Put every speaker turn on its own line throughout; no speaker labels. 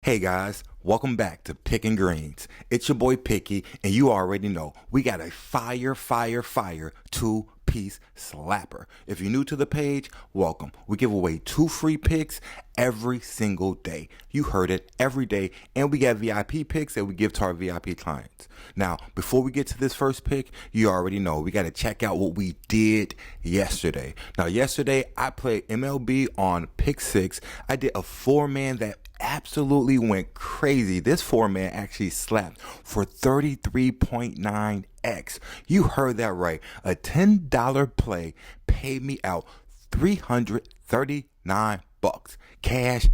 Hey guys, welcome back to Pickin' Greens. It's your boy Picky, and you already know we got a fire two-piece slapper. If you're new to the page, welcome. We give away 2 free picks every single day. You heard it, every day, and we got VIP picks that we give to our VIP clients. Now, before we get to this first pick, you already know we got to check out what we did yesterday. Now, yesterday I played MLB on Pick 6. I did a 4-man that absolutely went crazy. This 4-man actually slapped for 33.9x. You heard that right. A $10 play paid me out $339. Cash.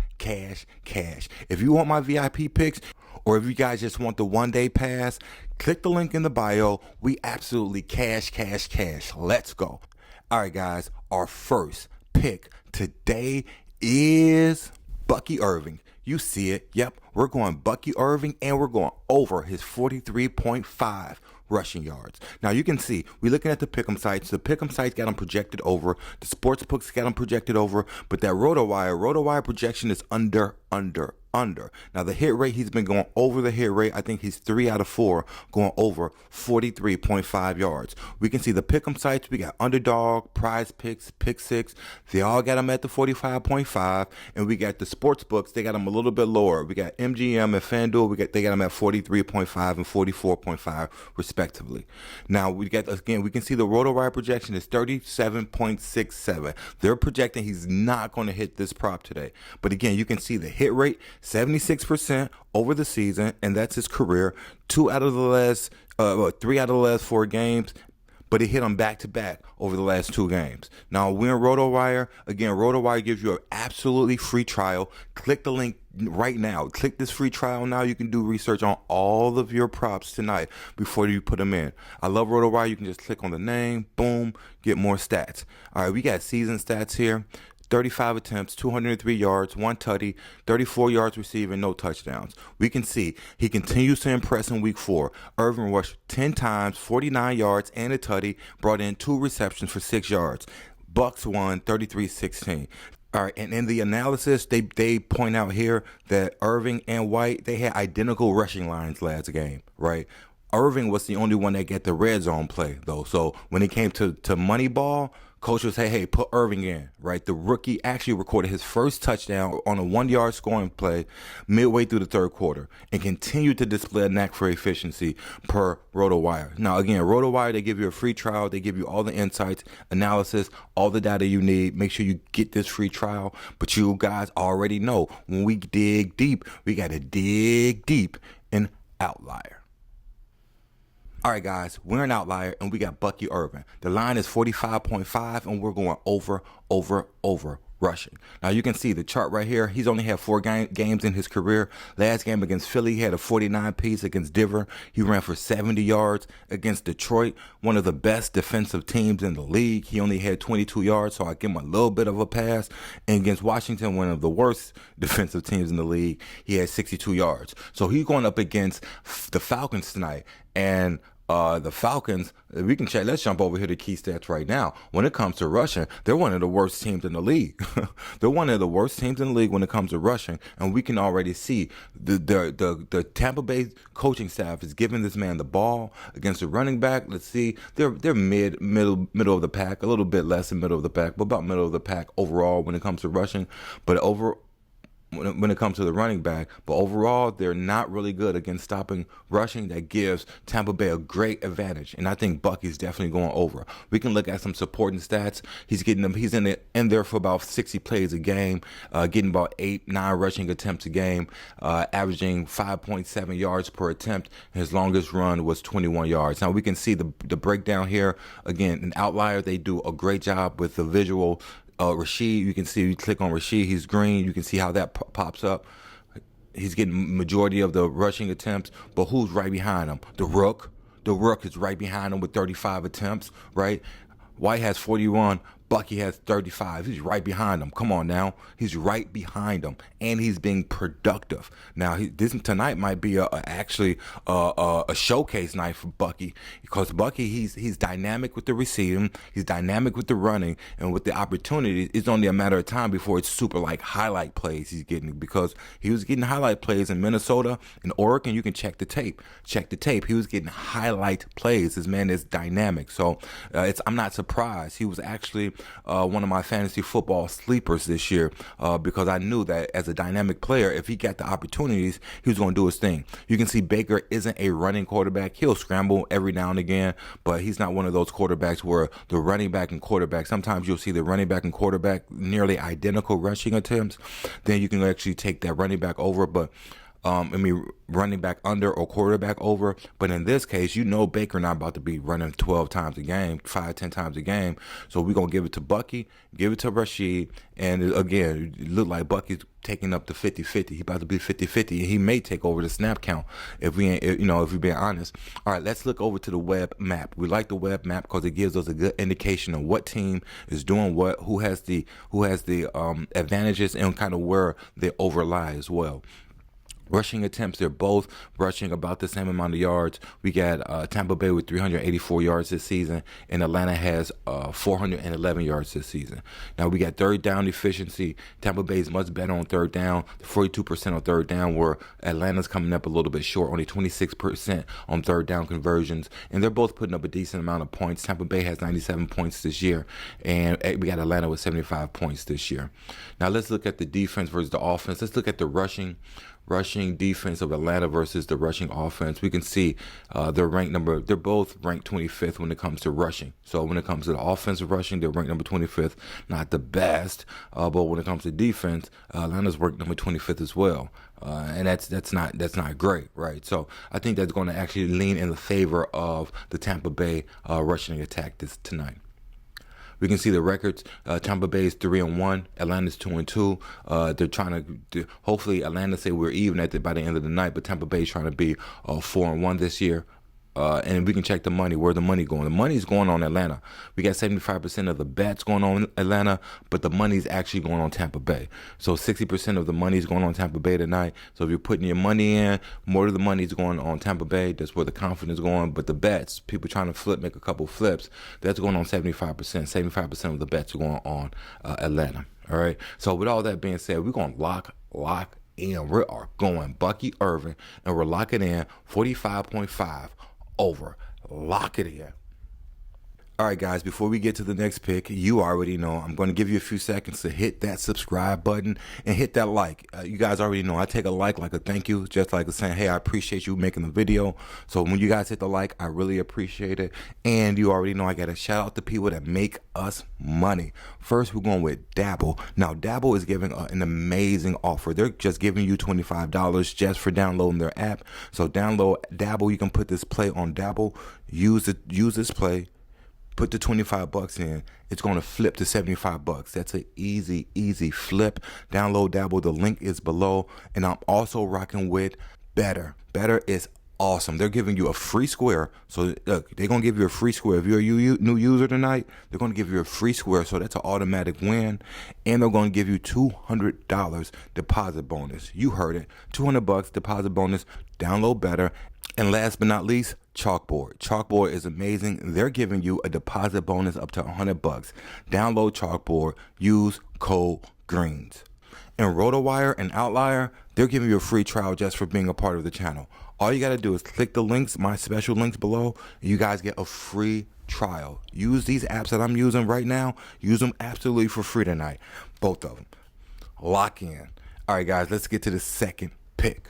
If you want my VIP picks, or if you guys just want the 1-day pass, click the link in the bio. We absolutely cash. Let's go. All right, guys, our first pick today is Bucky Irving. You see it. Yep, we're going Bucky Irving, and we're going over his 43.5 rushing yards. Now, you can see, we're looking at the pick'em sites. The pick'em sites got him projected over. The sports books got him projected over. But that RotoWire projection is under. Now, the hit rate, he's been going over the hit rate. I think he's 3 out of 4 going over 43.5 yards. We can see the pick'em sites. We got Underdog, Prizepicks, Pick 6. They all got him at the 45.5. And we got the sports books. They got him a little bit lower. We got MGM and FanDuel. They got him at 43.5 and 44.5 respectively. Now, we can see the RotoWire projection is 37.67. They're projecting he's not going to hit this prop today. But again, you can see the hit rate, 76% over the season, and that's his career. 3 out of the last 4 games, but he hit them back to back over the last 2 games. Now, we're in RotoWire. Again, RotoWire gives you an absolutely free trial. Click the link right now. Click this free trial now. You can do research on all of your props tonight before you put them in. I love RotoWire. You can just click on the name, boom, get more stats. All right, we got season stats here. 35 attempts, 203 yards, 1 tutty, 34 yards receiving, no touchdowns. We can see he continues to impress in week 4. Irving rushed 10 times, 49 yards, and a tutty, brought in 2 receptions for 6 yards. Bucks won 33-16. All right, and in the analysis, they point out here that Irving and White, they had identical rushing lines last game, right? Irving was the only one that got the red zone play, though. So when it came to Moneyball, coach would say, hey, put Irving in, right? The rookie actually recorded his first touchdown on a 1-yard scoring play midway through the 3rd quarter and continued to display a knack for efficiency per RotoWire. Now, again, RotoWire, they give you a free trial. They give you all the insights, analysis, all the data you need. Make sure you get this free trial. But you guys already know when we dig deep, we got to dig deep in Outlier. All right, guys, we're an Outlier, and we got Bucky Irving. The line is 45.5, and we're going over rushing. Now, you can see the chart right here. He's only had 4 games in his career. Last game against Philly, he had a 49-piece against Denver. He ran for 70 yards against Detroit, one of the best defensive teams in the league. He only had 22 yards, so I give him a little bit of a pass. And against Washington, one of the worst defensive teams in the league, he had 62 yards. So he's going up against the Falcons tonight. And the Falcons, we can check. Let's jump over here to key stats right now. When it comes to rushing, they're one of the worst teams in the league. They're one of the worst teams in the league when it comes to rushing, and we can already see the Tampa Bay coaching staff is giving this man the ball against the running back. Let's see, they're middle of the pack, a little bit less than middle of the pack, but about middle of the pack overall when it comes to rushing. But when it comes to the running back, but overall, they're not really good against stopping rushing. That gives Tampa Bay a great advantage, and I think Bucky's definitely going over. We can look at some supporting stats. He's in there for about 60 plays a game, getting about 8-9 rushing attempts a game, averaging 5.7 yards per attempt. His longest run was 21 yards. Now, we can see the breakdown here. Again, an Outlier, they do a great job with the visual. Rashid, you can see, you click on Rashid, he's green. You can see how that pops up. He's getting majority of the rushing attempts, but who's right behind him? The Rook is right behind him with 35 attempts, right? White has 41, Bucky has 35. He's right behind him. Come on now. He's right behind him, and he's being productive. Now, this tonight might be actually a showcase night for Bucky, because Bucky, he's dynamic with the receiving, he's dynamic with the running, and with the opportunity. It's only a matter of time before it's super like highlight plays he's getting, because he was getting highlight plays in Minnesota and Oregon. You can check the tape. Check the tape. He was getting highlight plays. This man is dynamic. So I'm not surprised. He was actually one of my fantasy football sleepers this year, because I knew that as a dynamic player, if he got the opportunities, he was going to do his thing. You can see Baker isn't a running quarterback. He'll scramble every now and again, but he's not one of those quarterbacks where the running back and quarterback, sometimes you'll see the running back and quarterback nearly identical rushing attempts. Then you can actually take that running back over, but running back under or quarterback over. But in this case, Baker not about to be running 12 times a game, 5-10 times a game. So we're going to give it to Bucky, give it to Rashid. And again, it looked like Bucky's taking up the 50-50. He's about to be 50-50. And he may take over the snap count if we're being honest. All right, let's look over to the web map. We like the web map because it gives us a good indication of what team is doing what, who has the advantages, and kind of where they overlie as well. Rushing attempts, they're both rushing about the same amount of yards. We got Tampa Bay with 384 yards this season, and Atlanta has 411 yards this season. Now we got third down efficiency. Tampa Bay is much better on third down, 42% on third down, where Atlanta's coming up a little bit short, only 26% on third down conversions. And they're both putting up a decent amount of points. Tampa Bay has 97 points this year, and we got Atlanta with 75 points this year. Now let's look at the defense versus the offense. Let's look at the rushing defense of Atlanta versus the rushing offense. We can see they're both ranked 25th when it comes to rushing. So when it comes to the offensive rushing, they're ranked number 25th. Not the best, but when it comes to defense, Atlanta's ranked number 25th as well. And that's not great, right? So I think that's going to actually lean in the favor of the Tampa Bay rushing attack tonight. We can see the records. Tampa Bay is 3-1. Atlanta's 2-2. They're trying to hopefully Atlanta say we're even by the end of the night, but Tampa Bay is trying to be 4-1 this year. And we can check the money. Where the money going? The money's going on Atlanta. We got 75% of the bets going on Atlanta, but the money's actually going on Tampa Bay. So 60% of the money's going on Tampa Bay tonight. So if you're putting your money in, more of the money's going on Tampa Bay. That's where the confidence is going. But the bets, people trying to make a couple flips, that's going on 75%. 75% of the bets are going on Atlanta. All right. So with all that being said, we're going to lock in. We are going Bucky Irving, and we're locking in 45.5 over. Lock it in. All right, guys, before we get to the next pick, you already know I'm going to give you a few seconds to hit that subscribe button and hit that like. You guys already know I take a like a thank you, just like saying, hey, I appreciate you making the video. So when you guys hit the like, I really appreciate it. And you already know I got to shout out the people that make us money. First, we're going with DABBLE. Now, DABBLE is giving an amazing offer. They're just giving you $25 just for downloading their app. So download DABBLE. You can put this play on DABBLE. Use this play. Put the $25 in. It's going to flip to $75. That's an easy flip. Download DABBLE. The link is below. And I'm also rocking with BETR. BETR is awesome. They're giving you a free square. So look, they're going to give you a free square. If you're a new user tonight, they're going to give you a free square. So that's an automatic win. And they're going to give you $200 deposit bonus. You heard it. $200 deposit bonus. Download BETR. And last but not least, CHALKBOARD. CHALKBOARD is amazing. They're giving you a deposit bonus up to $100. Download CHALKBOARD. Use code GREENS. And RotoWire and Outlier, they're giving you a free trial just for being a part of the channel. All you got to do is click the links, my special links below, and you guys get a free trial. Use these apps that I'm using right now. Use them absolutely for free tonight. Both of them. Lock in. All right, guys, let's get to the second pick.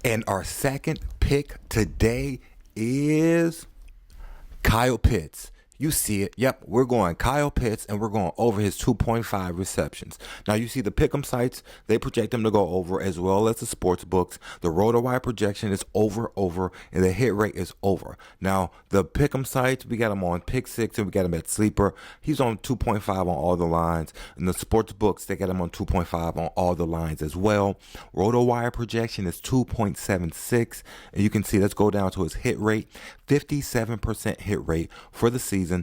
And our second pick today is Kyle Pitts. You see it. Yep, we're going Kyle Pitts, and we're going over his 2.5 receptions. Now, you see the pick'em sites, they project him to go over, as well as the sports books. The RotoWire projection is over, and the hit rate is over. Now, the pick'em sites, we got him on Pick 6, and we got him at Sleeper. He's on 2.5 on all the lines. And the sports books, they got him on 2.5 on all the lines as well. RotoWire projection is 2.76. And you can see, let's go down to his hit rate. 57% hit rate for the season.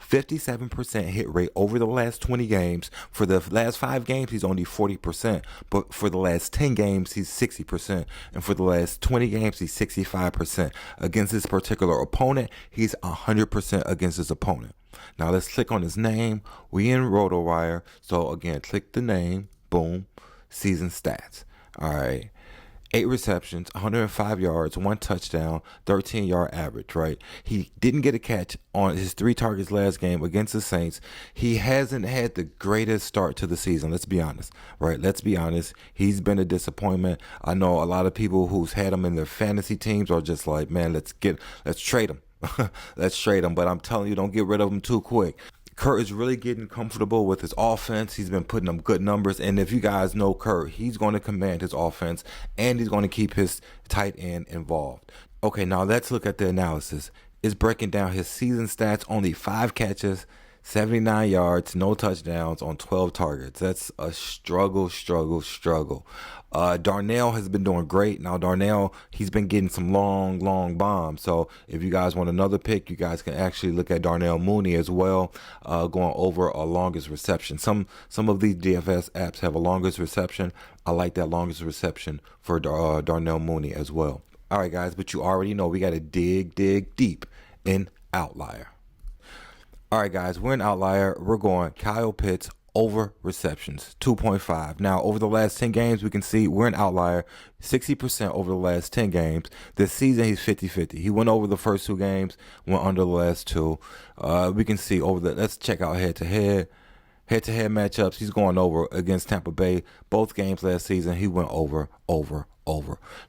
57% hit rate over the last 20 games. For the last 5 games, he's only 40%. But for the last 10 games, he's 60%. And for the last 20 games, he's 65%. Against this particular opponent, he's 100% against his opponent. Now let's click on his name. We in RotoWire. So again, click the name. Boom. Season stats. All right. 8 receptions, 105 yards, 1 touchdown, 13-yard average, right? He didn't get a catch on his 3 targets last game against the Saints. He hasn't had the greatest start to the season, let's be honest, right? Let's be honest. He's been a disappointment. I know a lot of people who's had him in their fantasy teams are just like, man, let's trade him. Let's trade him. But I'm telling you, don't get rid of him too quick. Kurt is really getting comfortable with his offense. He's been putting up good numbers. And if you guys know Kurt, he's going to command his offense and he's going to keep his tight end involved. Okay, now let's look at the analysis. It's breaking down his season stats. Only 5 catches, 79 yards, no touchdowns on 12 targets. That's a struggle. Darnell has been doing great. Now, Darnell, he's been getting some long bombs. So if you guys want another pick, you guys can actually look at Darnell Mooney as well, going over a longest reception. Some of these DFS apps have a longest reception. I like that longest reception for Darnell Mooney as well. All right, guys, but you already know we got to dig deep in Outlier. All right, guys, we're in Outlier. We're going Kyle Pitts over receptions, 2.5. Now, over the last 10 games, we can see we're in Outlier, 60% over the last 10 games. This season, he's 50-50. He went over the first 2 games, went under the last 2. We can see let's check out head-to-head matchups. He's going over against Tampa Bay. Both games last season, he went over.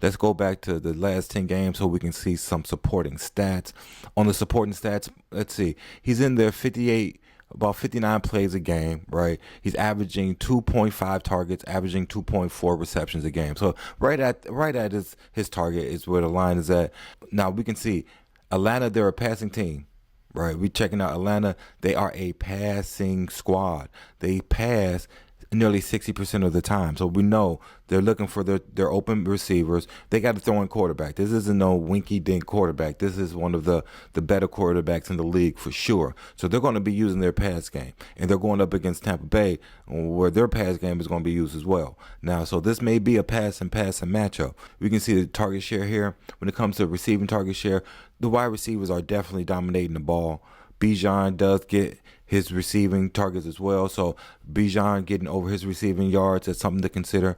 Let's go back to the last 10 games so we can see some supporting stats. On the supporting stats, let's see. He's in there about 59 plays a game, right? He's averaging 2.5 targets, averaging 2.4 receptions a game. So right at his target is where the line is at. Now we can see Atlanta, they're a passing team. Right, we checking out Atlanta. They are a passing squad. They pass nearly 60% of the time. So we know they're looking for their open receivers. They got to throw in quarterback. This isn't no winky-dink quarterback. This is one of the better quarterbacks in the league for sure. So they're going to be using their pass game. And they're going up against Tampa Bay where their pass game is going to be used as well. Now, so this may be a passing matchup. We can see the target share here. When it comes to receiving target share, the wide receivers are definitely dominating the ball. Bijan does get his receiving targets as well. So Bijan getting over his receiving yards is something to consider.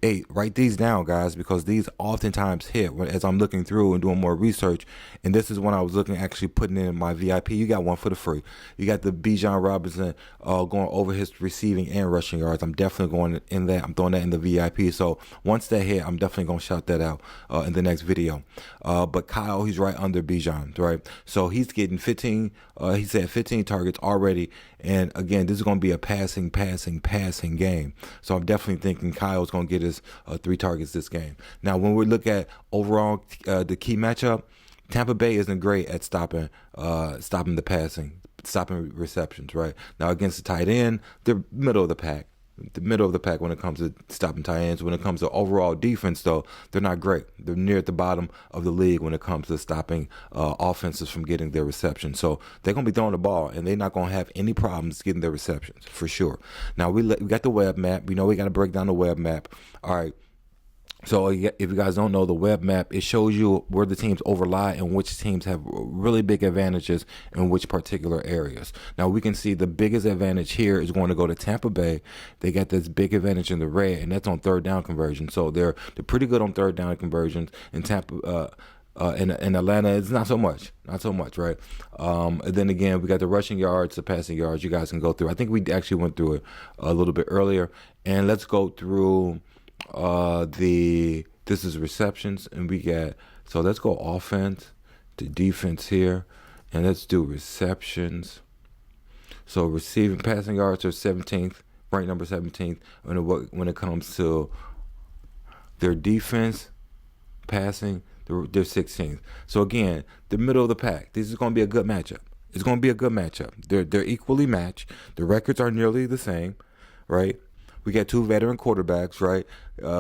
Hey, write these down, guys, because these oftentimes hit as I'm looking through and doing more research. And this is when I was looking, actually putting in my VIP. You got one for the free. You got the Bijan Robinson going over his receiving and rushing yards. I'm definitely going in that. I'm throwing that in the VIP. So once that hit, I'm definitely going to shout that out in the next video. But Kyle, he's right under Bijan, right? So he's getting 15. He's at 15 targets already. And again, this is going to be a passing game. So I'm definitely thinking Kyle's going to get his 3 targets this game. Now, when we look at overall the key matchup, Tampa Bay isn't great at stopping the passing, stopping receptions, right? Now, against the tight end, they're middle of the pack. When it comes to stopping tight ends. When it comes to overall defense, though, they're not great. They're near at the bottom of the league when it comes to stopping offenses from getting their receptions. So they're going to be throwing the ball, and they're not going to have any problems getting their receptions, for sure. Now, we got the web map. We know we got to break down the web map. All right. So if you guys don't know the web map, it shows you where the teams overlap and which teams have really big advantages in which particular areas. Now we can see the biggest advantage here is going to go to Tampa Bay. They got this big advantage in the red, and that's on 3rd down conversion. So they're pretty good on 3rd down conversions. In Tampa, in Atlanta, it's not so much, right? And then again, we got the rushing yards, the passing yards. You guys can go through. I think we actually went through it a little bit earlier, and let's go through. This is receptions, and so let's go offense to defense here, and let's do receptions. So receiving passing yards are 17th, ranked number 17th. When it comes to their defense passing, they're 16th. So again, the middle of the pack. This is going to be a good matchup. It's going to be a good matchup. They're equally matched. The records are nearly the same, right? We got 2 veteran quarterbacks, right?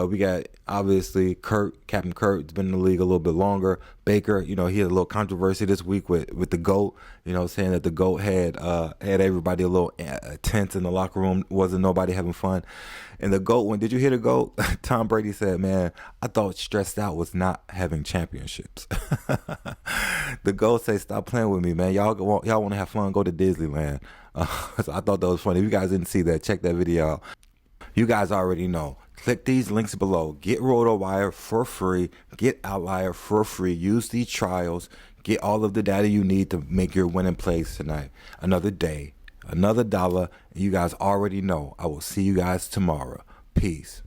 We got, obviously, Captain Kirk's been in the league a little bit longer. Baker, he had a little controversy this week with the GOAT, saying that the GOAT had everybody a little tense in the locker room. Wasn't nobody having fun. And the GOAT, did you hear the GOAT? Tom Brady said, man, I thought stressed out was not having championships. The GOAT say, stop playing with me, man. Y'all want to have fun, go to Disneyland. So I thought that was funny. If you guys didn't see that, check that video out. You guys already know. Click these links below. Get RotoWire for free. Get Outlier for free. Use these trials. Get all of the data you need to make your winning plays tonight. Another day, another dollar. And you guys already know. I will see you guys tomorrow. Peace.